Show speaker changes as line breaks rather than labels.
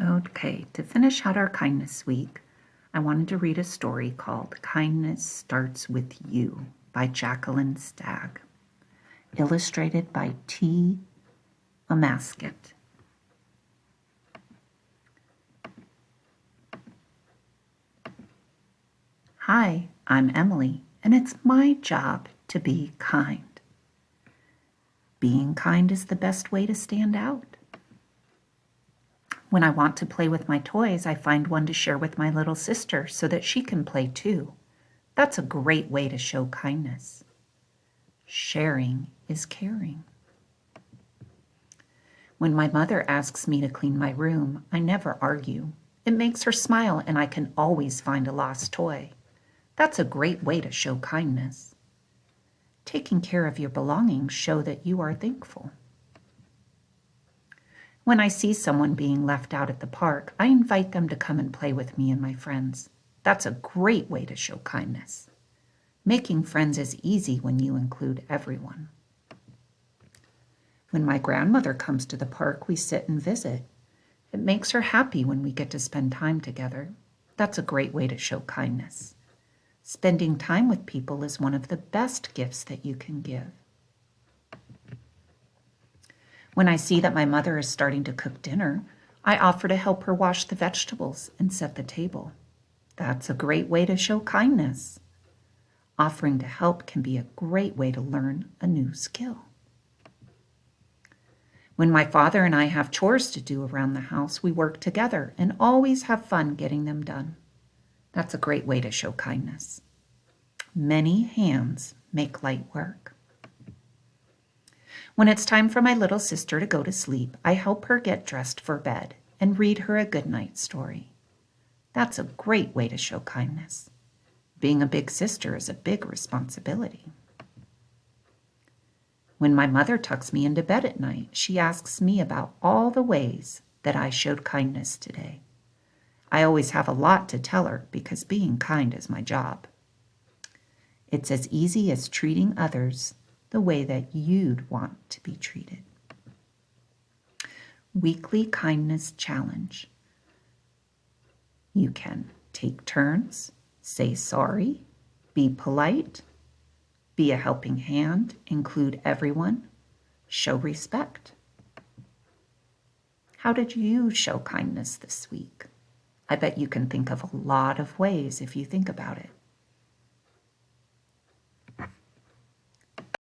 Okay, to finish out our kindness week, I wanted to read a story called Kindness Starts With You by Jacqueline Stagg, illustrated by T. Amaskett. Hi, I'm Emily, and it's my job to be kind. Being kind is the best way to stand out. When I want to play with my toys, I find one to share with my little sister so that she can play too. That's a great way to show kindness. Sharing is caring. When my mother asks me to clean my room, I never argue. It makes her smile and I can always find a lost toy. That's a great way to show kindness. Taking care of your belongings show that you are thankful. When I see someone being left out at the park, I invite them to come and play with me and my friends. That's a great way to show kindness. Making friends is easy when you include everyone. When my grandmother comes to the park, we sit and visit. It makes her happy when we get to spend time together. That's a great way to show kindness. Spending time with people is one of the best gifts that you can give. When I see that my mother is starting to cook dinner, I offer to help her wash the vegetables and set the table. That's a great way to show kindness. Offering to help can be a great way to learn a new skill. When my father and I have chores to do around the house, we work together and always have fun getting them done. That's a great way to show kindness. Many hands make light work. When it's time for my little sister to go to sleep, I help her get dressed for bed and read her a goodnight story. That's a great way to show kindness. Being a big sister is a big responsibility. When my mother tucks me into bed at night, she asks me about all the ways that I showed kindness today. I always have a lot to tell her because being kind is my job. It's as easy as treating others the way that you'd want to be treated. Weekly Kindness Challenge. You can take turns, say sorry, be polite, be a helping hand, include everyone, show respect. How did you show kindness this week? I bet you can think of a lot of ways if you think about it.